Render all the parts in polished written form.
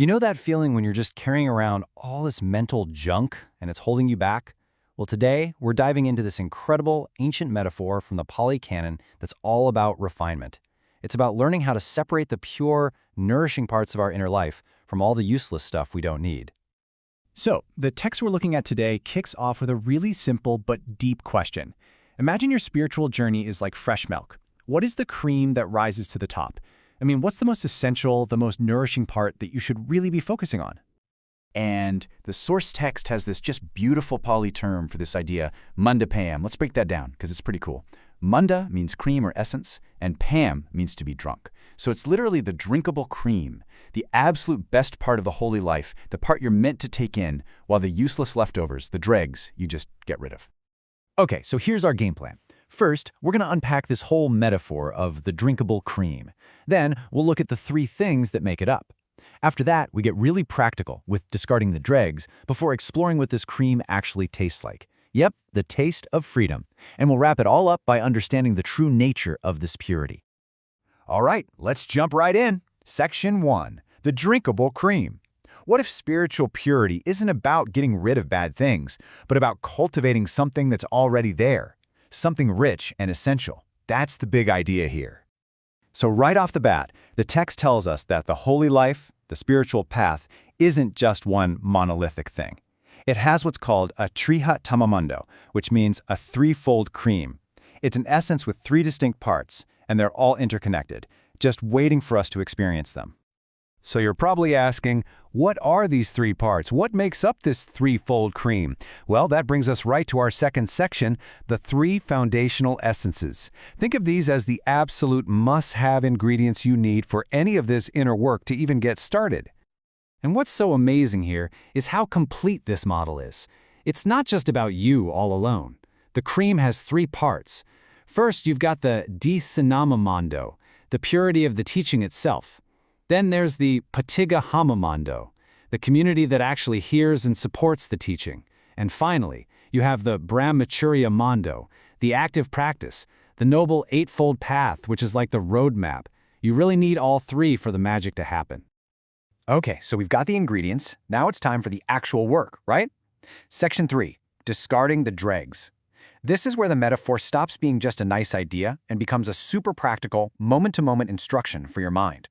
You know that feeling when you're just carrying around all this mental junk and it's holding you back? Well, today we're diving into this incredible ancient metaphor from the Pali Canon that's all about refinement. It's about learning how to separate the pure, nourishing parts of our inner life from all the useless stuff we don't need. So, the text we're looking at today kicks off with a really simple but deep question. Imagine your spiritual journey is like fresh milk. What is the cream that rises to the top? What's the most essential, the most nourishing part that you should really be focusing on? And the source text has this just beautiful Pali term for this idea, Maṇḍapeyyam. Let's break that down because it's pretty cool. Maṇḍa means cream or essence, and payam means to be drunk. So it's literally the drinkable cream, the absolute best part of the holy life, the part you're meant to take in, while the useless leftovers, the dregs, you just get rid of. Okay, so here's our game plan. First, we're going to unpack this whole metaphor of the drinkable cream. Then, we'll look at the three things that make it up. After that, we get really practical with discarding the dregs before exploring what this cream actually tastes like. Yep, the taste of freedom. And we'll wrap it all up by understanding the true nature of this purity. All right, let's jump right in. Section 1, the drinkable cream. What if spiritual purity isn't about getting rid of bad things, but about cultivating something that's already there? Something rich and essential. That's the big idea here. So right off the bat, the text tells us that the holy life, the spiritual path, isn't just one monolithic thing. It has what's called a trihat tamamando, which means a threefold cream. It's an essence with three distinct parts, and they're all interconnected, just waiting for us to experience them. So you're probably asking, what are these three parts? What makes up this threefold cream? Well, that brings us right to our second section, the three foundational essences. Think of these as the absolute must-have ingredients you need for any of this inner work to even get started. And what's so amazing here is how complete this model is. It's not just about you all alone. The cream has three parts. First, you've got the Dhamma, the purity of the teaching itself. Then there's the Paṭisambhidāmagga, the community that actually hears and supports the teaching. And finally, you have the Maṇḍa, the active practice, the noble eightfold path, which is like the roadmap. You really need all three for the magic to happen. Okay, so we've got the ingredients. Now it's time for the actual work, right? Section 3, discarding the dregs. This is where the metaphor stops being just a nice idea and becomes a super practical, moment-to-moment instruction for your mind.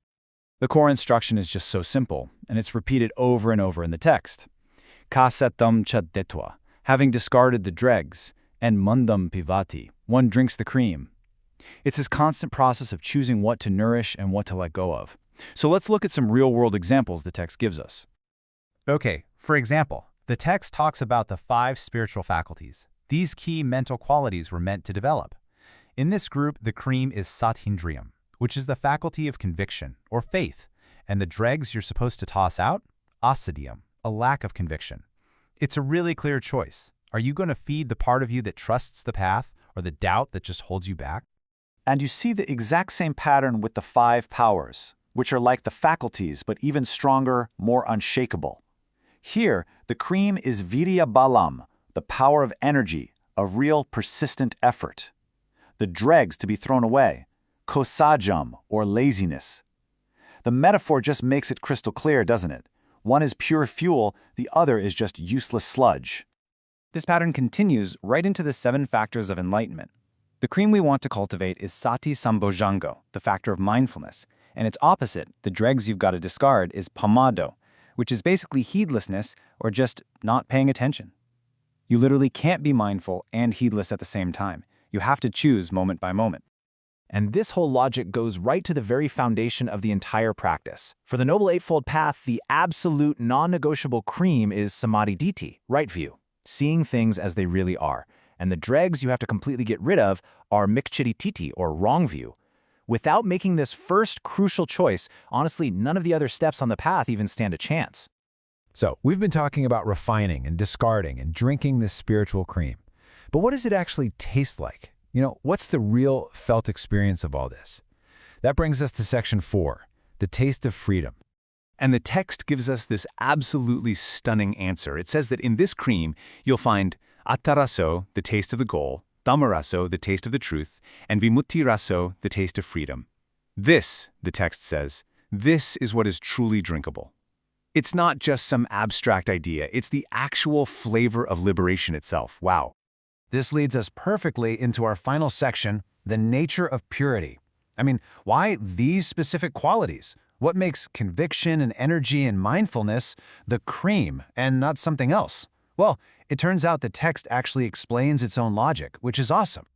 The core instruction is just so simple, and it's repeated over and over in the text. Kasetam chadetva, having discarded the dregs, and Maṇḍapeyyakathā, one drinks the cream. It's this constant process of choosing what to nourish and what to let go of. So let's look at some real-world examples the text gives us. Okay, for example, the text talks about the 5 spiritual faculties. These key mental qualities were meant to develop. In this group, the cream is sathindriyam, which is the faculty of conviction, or faith, and the dregs you're supposed to toss out? Asadiyam, a lack of conviction. It's a really clear choice. Are you going to feed the part of you that trusts the path, or the doubt that just holds you back? And you see the exact same pattern with the 5 powers, which are like the faculties, but even stronger, more unshakable. Here, the cream is virya balam, the power of energy, of real persistent effort. The dregs to be thrown away, kosajam, or laziness. The metaphor just makes it crystal clear, doesn't it? One is pure fuel, the other is just useless sludge. This pattern continues right into the 7 factors of enlightenment. The cream we want to cultivate is Paṭisambhidāmagga, the factor of mindfulness, and its opposite, the dregs you've got to discard, is pamado, which is basically heedlessness or just not paying attention. You literally can't be mindful and heedless at the same time. You have to choose moment by moment. And this whole logic goes right to the very foundation of the entire practice. For the Noble Eightfold Path, the absolute non-negotiable cream is samadhi-ditthi, right view, seeing things as they really are. And the dregs you have to completely get rid of are miccittitti, or wrong view. Without making this first crucial choice, honestly, none of the other steps on the path even stand a chance. So, we've been talking about refining and discarding and drinking this spiritual cream. But what does it actually taste like? What's the real felt experience of all this? That brings us to section 4, the taste of freedom. And the text gives us this absolutely stunning answer. It says that in this cream, you'll find attaraso, the taste of the goal, dhammaraso, the taste of the truth, and vimuttiraso, the taste of freedom. This, the text says, this is what is truly drinkable. It's not just some abstract idea, it's the actual flavor of liberation itself. Wow. This leads us perfectly into our final section, the nature of purity. I mean, why these specific qualities? What makes conviction and energy and mindfulness the cream and not something else? Well, it turns out the text actually explains its own logic, which is awesome.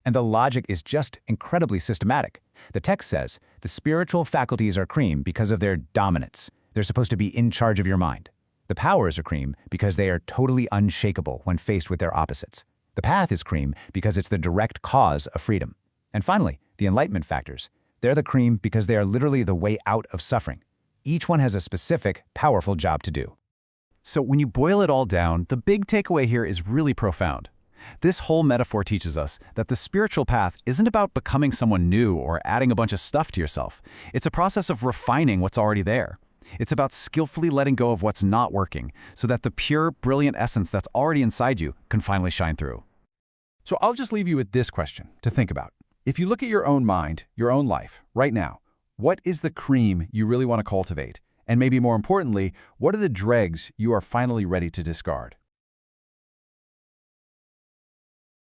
And the logic is just incredibly systematic. The text says the spiritual faculties are cream because of their dominance. They're supposed to be in charge of your mind. The powers are cream because they are totally unshakable when faced with their opposites. The path is cream because it's the direct cause of freedom. And finally, the enlightenment factors. They're the cream because they are literally the way out of suffering. Each one has a specific, powerful job to do. So when you boil it all down, the big takeaway here is really profound. This whole metaphor teaches us that the spiritual path isn't about becoming someone new or adding a bunch of stuff to yourself. It's a process of refining what's already there. It's about skillfully letting go of what's not working so that the pure, brilliant essence that's already inside you can finally shine through. So I'll just leave you with this question to think about. If you look at your own mind, your own life, right now, what is the cream you really want to cultivate? And maybe more importantly, what are the dregs you are finally ready to discard?